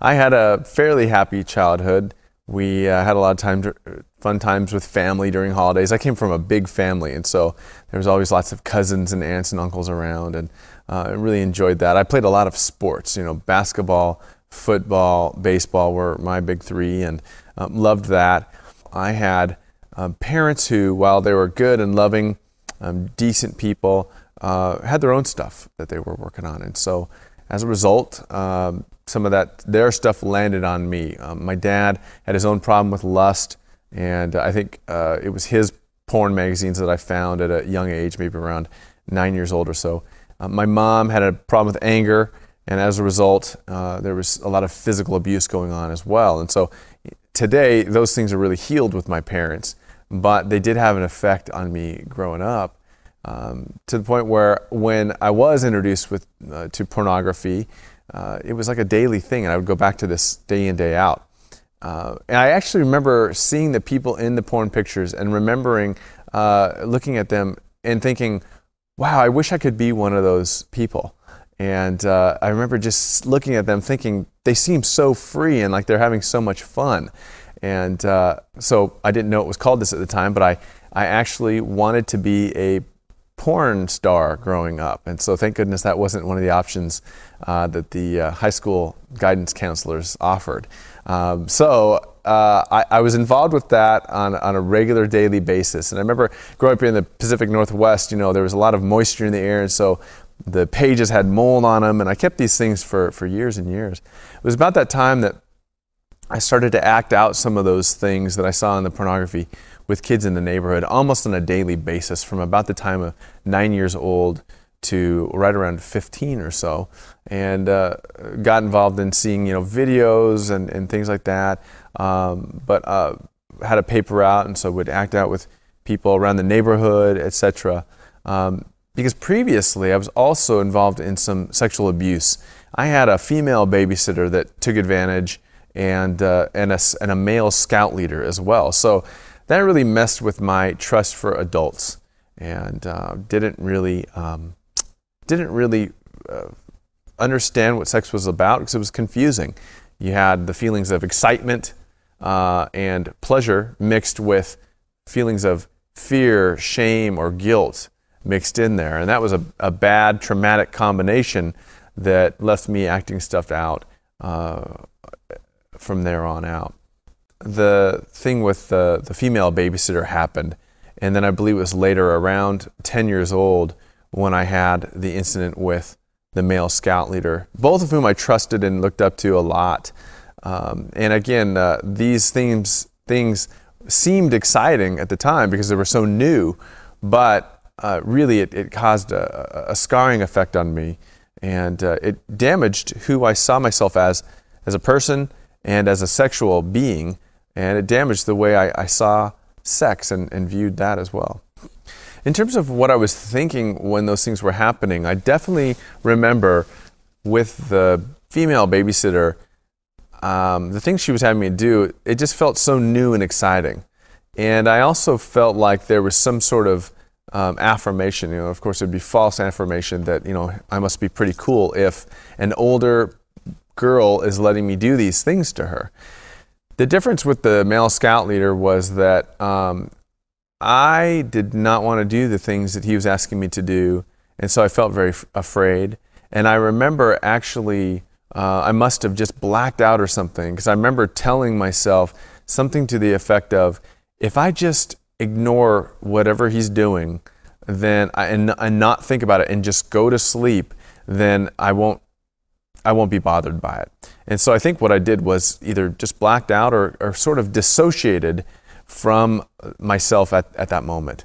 I had a fairly happy childhood. We had a lot of fun times with family during holidays. I came from a big family, and so there was always lots of cousins and aunts and uncles around, and I really enjoyed that. I played a lot of sports, basketball, football, baseball were my big three, and loved that. I had parents who, while they were good and loving, decent people, had their own stuff that they were working on, and so as a result, some of their stuff landed on me. My dad had his own problem with lust, and I think it was his porn magazines that I found at a young age, maybe around 9 years old or so. My mom had a problem with anger, and as a result, there was a lot of physical abuse going on as well. And so today, those things are really healed with my parents, but they did have an effect on me growing up, to the point where when I was introduced to pornography, it was like a daily thing, and I would go back to this day in, day out. And I actually remember seeing the people in the porn pictures and remembering looking at them and thinking, wow, I wish I could be one of those people. And I remember just looking at them thinking, they seem so free and like they're having so much fun. And so I didn't know it was called this at the time, but I actually wanted to be a porn star growing up. And so thank goodness that wasn't one of the options that the high school guidance counselors offered. So I was involved with that on a regular daily basis. And I remember growing up here in the Pacific Northwest, there was a lot of moisture in the air, and so the pages had mold on them, and I kept these things for years and years. It was about that time that I started to act out some of those things that I saw in the pornography with kids in the neighborhood almost on a daily basis, from about the time of 9 years old to right around 15 or so, and got involved in seeing videos and things like that, but had a paper out, and so would act out with people around the neighborhood, etc. Because previously I was also involved in some sexual abuse. I had a female babysitter that took advantage, and a male scout leader as well. So that really messed with my trust for adults, and didn't really understand what sex was about, because it was confusing. You had the feelings of excitement and pleasure mixed with feelings of fear, shame, or guilt mixed in there, and that was a bad traumatic combination that left me acting stuff out from there on out. The thing with the female babysitter happened, and then I believe it was later, around 10 years old, when I had the incident with the male scout leader, both of whom I trusted and looked up to a lot. And again, these things seemed exciting at the time because they were so new, but really it caused a scarring effect on me, and it damaged who I saw myself as a person and as a sexual being, and it damaged the way I saw sex and viewed that as well. In terms of what I was thinking when those things were happening, I definitely remember with the female babysitter, the things she was having me do, it just felt so new and exciting. And I also felt like there was some sort of affirmation, of course it would be false affirmation that, I must be pretty cool if an older girl is letting me do these things to her. The difference with the male scout leader was that I did not want to do the things that he was asking me to do, and so I felt very afraid. And I remember actually, I must have just blacked out or something, because I remember telling myself something to the effect of, if I just ignore whatever he's doing, then and not think about it and just go to sleep, then I won't be bothered by it. And so I think what I did was either just blacked out or sort of dissociated from myself at that moment.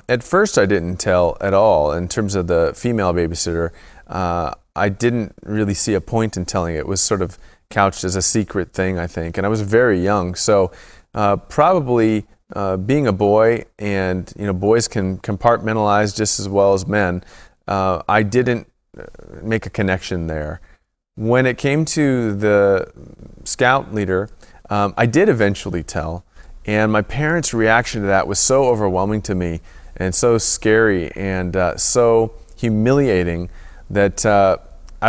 At first I didn't tell at all. In terms of the female babysitter, I didn't really see a point in telling it. It was sort of couched as a secret thing, I think, and I was very young. So probably being a boy, and boys can compartmentalize just as well as men, I didn't make a connection there. When it came to the scout leader, I did eventually tell, and my parents' reaction to that was so overwhelming to me and so scary and so humiliating that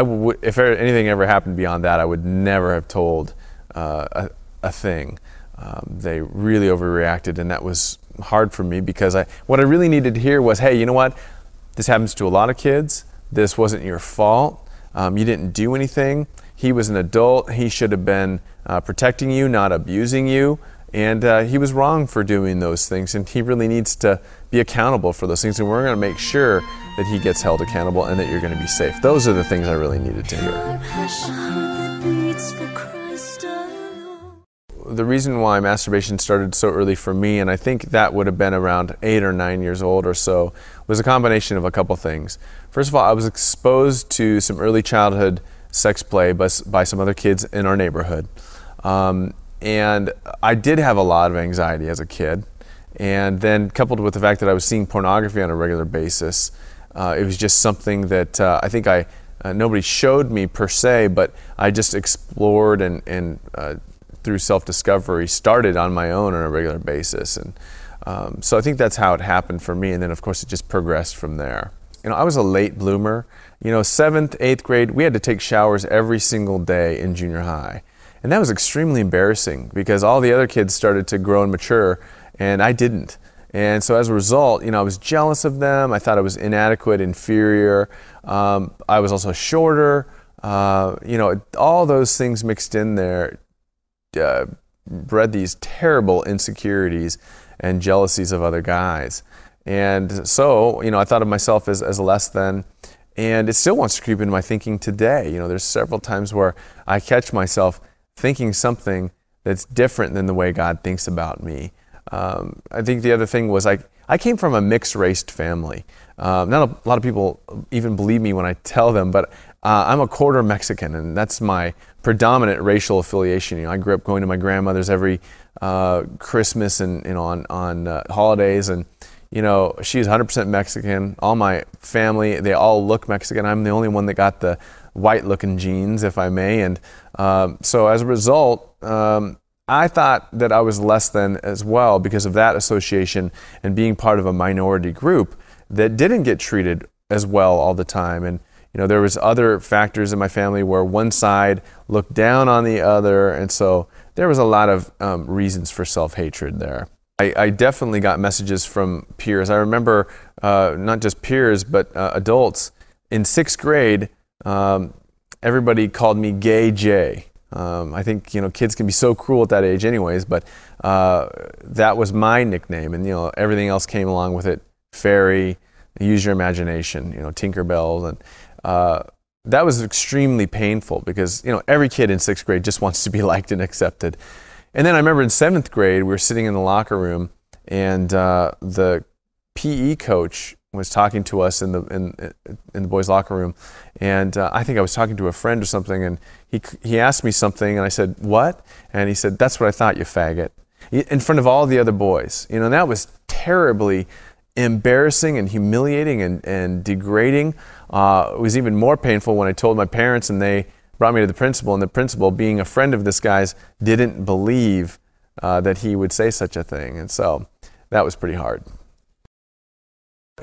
if anything ever happened beyond that, I would never have told a thing. They really overreacted, and that was hard for me because what I really needed to hear was, hey, you know what? This happens to a lot of kids. This wasn't your fault. You didn't do anything. He was an adult. He should have been protecting you, not abusing you. And he was wrong for doing those things, and he really needs to be accountable for those things. And we're going to make sure that he gets held accountable and that you're going to be safe. Those are the things I really needed to hear. The reason why masturbation started so early for me, and I think that would have been around 8 or 9 years old or so, was a combination of a couple things. First of all, I was exposed to some early childhood sex play by some other kids in our neighborhood. And I did have a lot of anxiety as a kid. And then coupled with the fact that I was seeing pornography on a regular basis, it was just something that I think nobody showed me per se, but I just explored and through self-discovery started on my own on a regular basis. And so I think that's how it happened for me. And then of course it just progressed from there. You know, I was a late bloomer. You know, 7th, 8th grade, we had to take showers every single day in junior high. And that was extremely embarrassing because all the other kids started to grow and mature and I didn't. And so as a result, you know, I was jealous of them. I thought I was inadequate, inferior. I was also shorter. You know, all those things mixed in there bred these terrible insecurities and jealousies of other guys. And so, you know, I thought of myself as less than, and it still wants to creep into my thinking today. You know, there's several times where I catch myself thinking something that's different than the way God thinks about me. I think the other thing was I came from a mixed-raced family. Not a lot of people even believe me when I tell them, but I'm a quarter Mexican, and that's my predominant racial affiliation. You know, I grew up going to my grandmother's every Christmas and, you know, on holidays, and you know, she's 100% Mexican. All my family, they all look Mexican. I'm the only one that got the white-looking genes, if I may. And so as a result, I thought that I was less than as well because of that association and being part of a minority group that didn't get treated as well all the time. And you know, there was other factors in my family where one side looked down on the other, and so there was a lot of reasons for self-hatred there. I definitely got messages from peers. I remember not just peers, but adults. In 6th grade, everybody called me Gay Jay. I think, you know, kids can be so cruel at that age anyways, but that was my nickname, and, you know, everything else came along with it. Fairy, use your imagination, you know, Tinkerbell, and that was extremely painful because, you know, every kid in 6th grade just wants to be liked and accepted. And then I remember in 7th grade, we were sitting in the locker room, and the PE coach was talking to us in the boys' locker room, and I think I was talking to a friend or something, and he asked me something, and I said, "What?" And he said, "That's what I thought, you faggot," in front of all the other boys. You know, and that was terribly embarrassing and humiliating and degrading. It was even more painful when I told my parents, and they brought me to the principal, and the principal, being a friend of this guy's, didn't believe that he would say such a thing. And so that was pretty hard.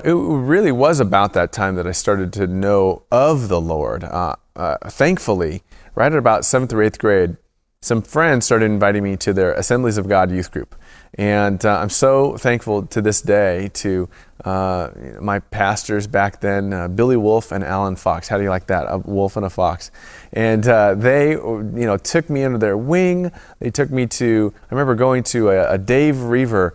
It really was about that time that I started to know of the Lord. Thankfully, right at about 7th or 8th grade, some friends started inviting me to their Assemblies of God youth group. And I'm so thankful to this day to my pastors back then, Billy Wolf and Alan Fox. How do you like that? A wolf and a fox. And they, you know, took me under their wing. They took me to, I remember going to a Dave Reaver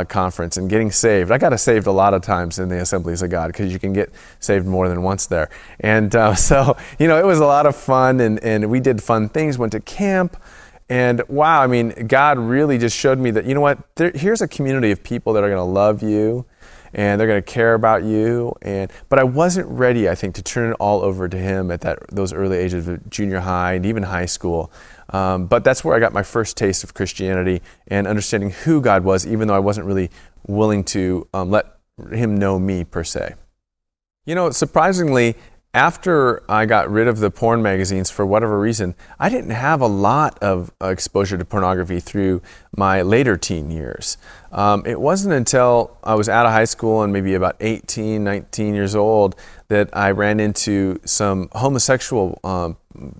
conference and getting saved. I got saved a lot of times in the Assemblies of God because you can get saved more than once there. And so, you know, it was a lot of fun, and we did fun things, went to camp. And wow, I mean, God really just showed me that, you know what, here's a community of people that are going to love you and they're going to care about you. But I wasn't ready, I think, to turn it all over to Him at those early ages of junior high and even high school. But that's where I got my first taste of Christianity and understanding who God was, even though I wasn't really willing to let Him know me per se. You know, surprisingly, after I got rid of the porn magazines for whatever reason, I didn't have a lot of exposure to pornography through my later teen years. It wasn't until I was out of high school and maybe about 18, 19 years old that I ran into some homosexual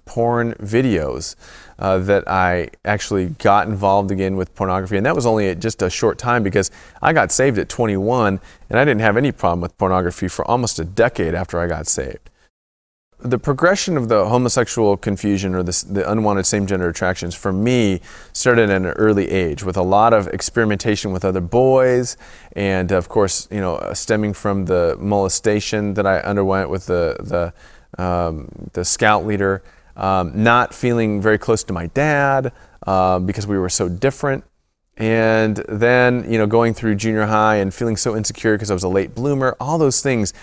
porn videos that I actually got involved again with pornography. And that was only just a short time, because I got saved at 21 and I didn't have any problem with pornography for almost a decade after I got saved. The progression of the homosexual confusion, or the unwanted same-gender attractions, for me started at an early age, with a lot of experimentation with other boys, and of course, stemming from the molestation that I underwent with the scout leader, not feeling very close to my dad because we were so different. And then, going through junior high and feeling so insecure because I was a late bloomer, all those things,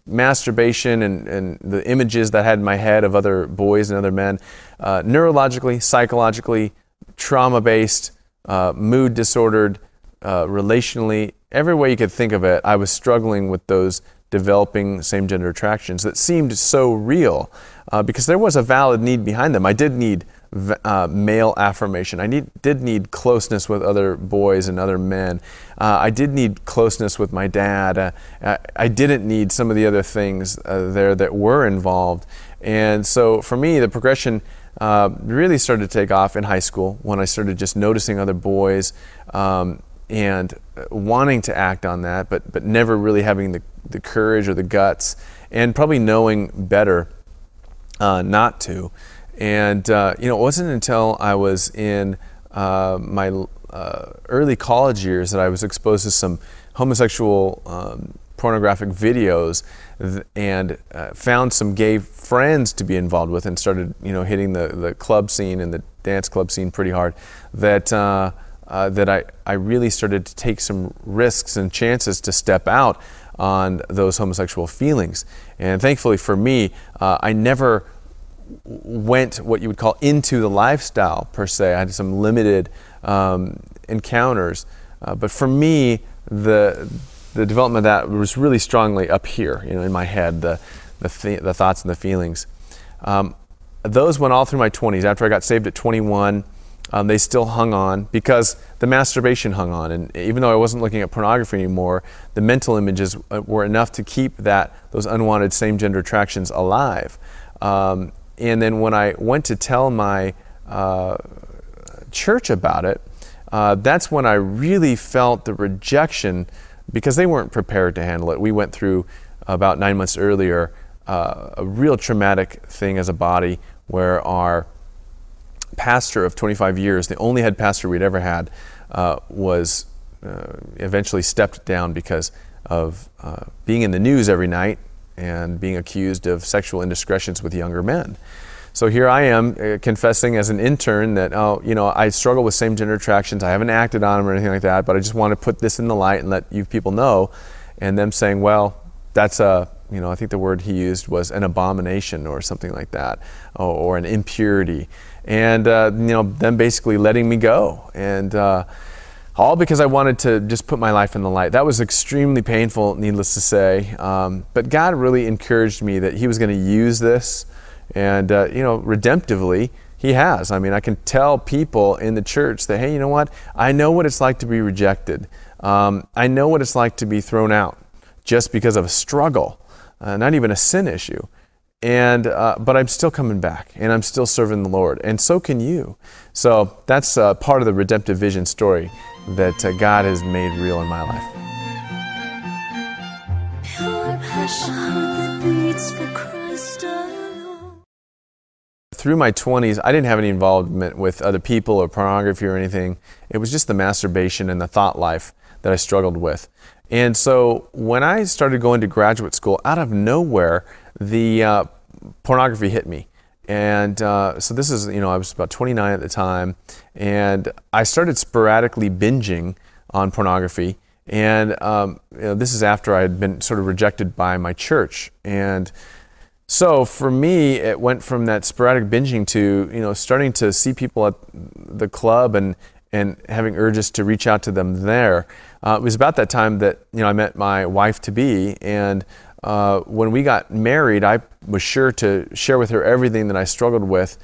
masturbation and the images that I had in my head of other boys and other men, neurologically, psychologically, trauma-based, mood disordered, relationally, every way you could think of it, I was struggling with those developing same-gender attractions that seemed so real, because there was a valid need behind them. I did need male affirmation. I did need closeness with other boys and other men. I did need closeness with my dad. I didn't need some of the other things there that were involved. And so for me, the progression really started to take off in high school, when I started just noticing other boys and wanting to act on that, but never really having the courage or the guts, and probably knowing better not to. And it wasn't until I was in my early college years that I was exposed to some homosexual pornographic videos, and found some gay friends to be involved with, and started hitting the club scene and the dance club scene pretty hard, that I really started to take some risks and chances to step out on those homosexual feelings. And thankfully for me, I never went what you would call into the lifestyle per se. I had some limited encounters, but for me, the development of that was really strongly up here, in my head, the thoughts and the feelings. Those went all through my 20s. After I got saved at 21, they still hung on, because the masturbation hung on. And even though I wasn't looking at pornography anymore, the mental images were enough to keep those unwanted same-gender attractions alive. And then when I went to tell my church about it, that's when I really felt the rejection, because they weren't prepared to handle it. We went through, about 9 months earlier, a real traumatic thing as a body, where our pastor of 25 years, the only head pastor we'd ever had, was eventually stepped down because of being in the news every night and being accused of sexual indiscretions with younger men. So here I am confessing as an intern that, I struggle with same-gender attractions. I haven't acted on them or anything like that, but I just want to put this in the light and let you people know. And them saying, well, that's I think the word he used was an abomination or something like that, or an impurity. And, them basically letting me go. And all because I wanted to just put my life in the light. That was extremely painful, needless to say. But God really encouraged me that he was going to use this. And, redemptively, he has. I mean, I can tell people in the church that, hey, you know what? I know what it's like to be rejected. I know what it's like to be thrown out just because of a struggle, not even a sin issue. And but I'm still coming back, and I'm still serving the Lord, and so can you. So that's part of the redemptive vision story that God has made real in my life. Through my 20s, I didn't have any involvement with other people or pornography or anything. It was just the masturbation and the thought life that I struggled with. And so when I started going to graduate school, out of nowhere, the pornography hit me. And so this is, I was about 29 at the time, and I started sporadically binging on pornography. And this is after I had been sort of rejected by my church. And so for me, it went from that sporadic binging to, starting to see people at the club and having urges to reach out to them there. It was about that time that, I met my wife-to-be, and when we got married, I was sure to share with her everything that I struggled with,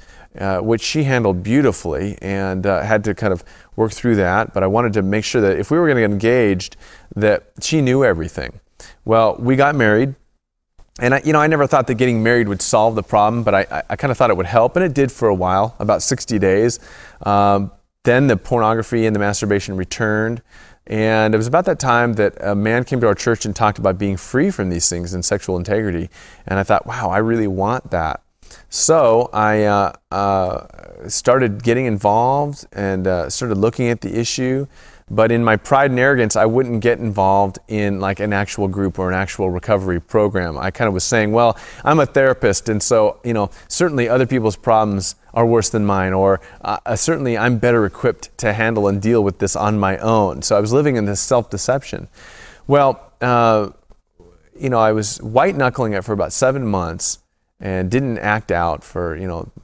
which she handled beautifully, and had to kind of work through that. But I wanted to make sure that if we were going to get engaged, that she knew everything. Well, we got married, And I never thought that getting married would solve the problem, but I kind of thought it would help, and it did for a while, about 60 days. Then the pornography and the masturbation returned, and it was about that time that a man came to our church and talked about being free from these things and sexual integrity, and I thought, wow, I really want that. So I started getting involved and started looking at the issue. But in my pride and arrogance, I wouldn't get involved in like an actual group or an actual recovery program. I kind of was saying, well, I'm a therapist, and so, certainly other people's problems are worse than mine, or certainly I'm better equipped to handle and deal with this on my own. So I was living in this self-deception. Well, I was white-knuckling it for about 7 months and didn't act out for,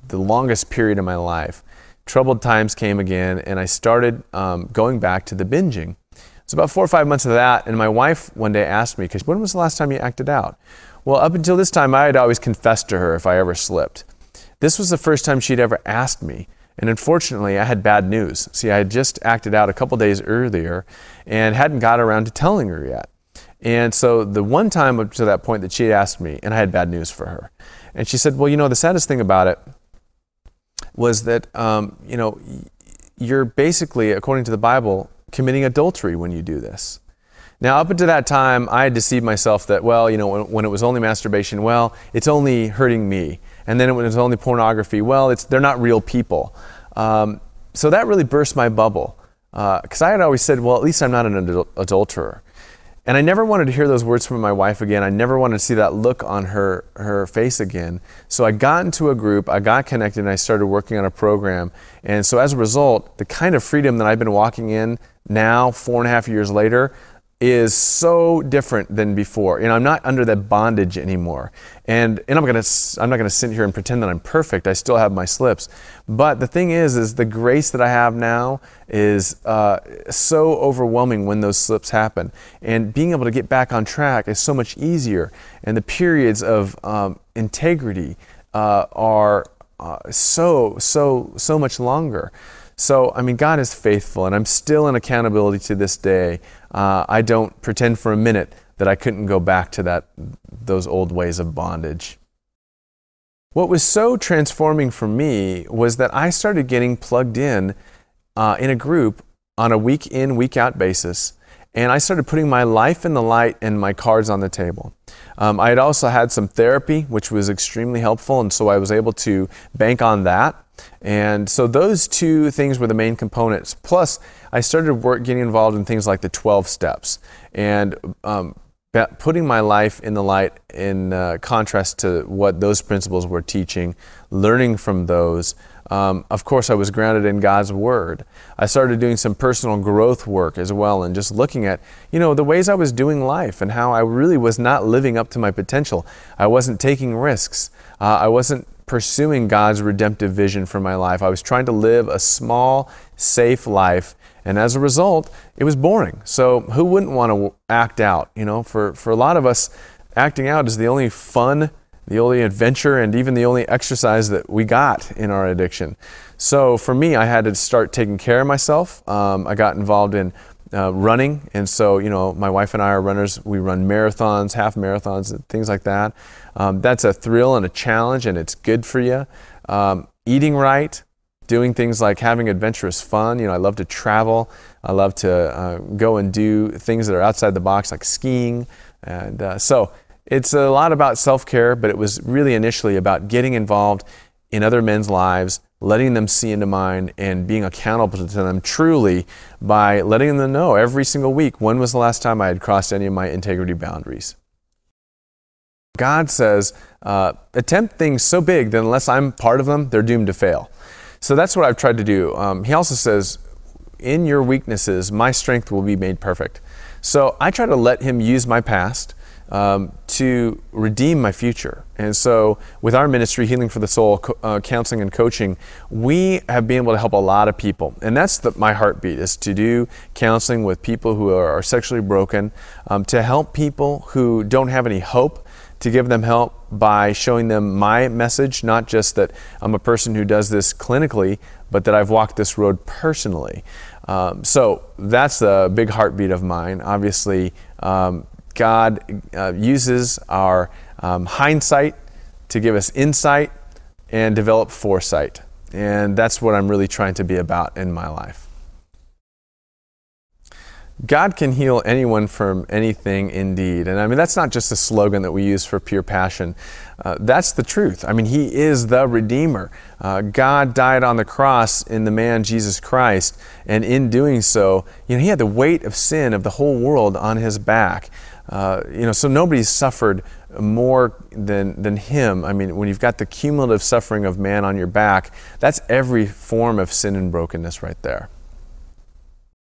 the longest period of my life. Troubled times came again, and I started going back to the binging. It's about 4 or 5 months of that, and my wife one day asked me, because when was the last time you acted out? Well, up until this time, I had always confessed to her if I ever slipped. This was the first time she'd ever asked me, and unfortunately, I had bad news. See, I had just acted out a couple days earlier and hadn't got around to telling her yet. And so the one time up to that point that she had asked me, and I had bad news for her. And she said, well, the saddest thing about it was that, you're basically, according to the Bible, committing adultery when you do this. Now, up until that time, I had deceived myself that, well, when it was only masturbation, well, it's only hurting me. And then when it was only pornography, well, they're not real people. So that really burst my bubble. Because I had always said, well, at least I'm not an adulterer. And I never wanted to hear those words from my wife again. I never wanted to see that look on her face again. So I got into a group, I got connected, and I started working on a program. And so as a result, the kind of freedom that I've been walking in now, 4.5 years later, is so different than before. I'm not under that bondage anymore. And I'm not going to sit here and pretend that I'm perfect. I still have my slips. But the thing is the grace that I have now is so overwhelming when those slips happen. And being able to get back on track is so much easier. And the periods of integrity are so much longer. So, God is faithful, and I'm still in accountability to this day. I don't pretend for a minute that I couldn't go back to those old ways of bondage. What was so transforming for me was that I started getting plugged in a group on a week in, week out basis, and I started putting my life in the light and my cards on the table. I had also had some therapy, which was extremely helpful, and so I was able to bank on that. And so those two things were the main components. Plus, I started getting involved in things like the 12 steps and putting my life in the light in contrast to what those principles were teaching, learning from those. Of course, I was grounded in God's Word. I started doing some personal growth work as well, and just looking at, the ways I was doing life and how I really was not living up to my potential. I wasn't taking risks. I wasn't pursuing God's redemptive vision for my life. I was trying to live a small, safe life, and as a result, it was boring. So who wouldn't want to act out? For a lot of us, acting out is the only fun, the only adventure, and even the only exercise that we got in our addiction. So for me, I had to start taking care of myself. I got involved in running, and so my wife and I are runners. We run marathons, half marathons, and things like that. That's a thrill and a challenge, and it's good for you. Eating right, doing things like having adventurous fun. I love to travel. I love to go and do things that are outside the box, like skiing. And so it's a lot about self-care, but it was really initially about getting involved in other men's lives, letting them see into mine, and being accountable to them truly by letting them know every single week when was the last time I had crossed any of my integrity boundaries. God says, attempt things so big that unless I'm part of them, they're doomed to fail. So that's what I've tried to do. He also says, in your weaknesses, my strength will be made perfect. So I try to let Him use my past to redeem my future. And so with our ministry, Healing for the Soul, counseling and coaching, we have been able to help a lot of people. And that's my heartbeat, is to do counseling with people who are sexually broken, to help people who don't have any hope, to give them help by showing them my message, not just that I'm a person who does this clinically, but that I've walked this road personally. So that's a big heartbeat of mine. Obviously, God uses our hindsight to give us insight and develop foresight. And that's what I'm really trying to be about in my life. God can heal anyone from anything indeed. And I mean, that's not just a slogan that we use for pure passion. That's the truth. I mean, He is the Redeemer. God died on the cross in the man Jesus Christ. And in doing so, He had the weight of sin of the whole world on His back. So nobody's suffered more than Him. I mean, when you've got the cumulative suffering of man on your back, that's every form of sin and brokenness right there.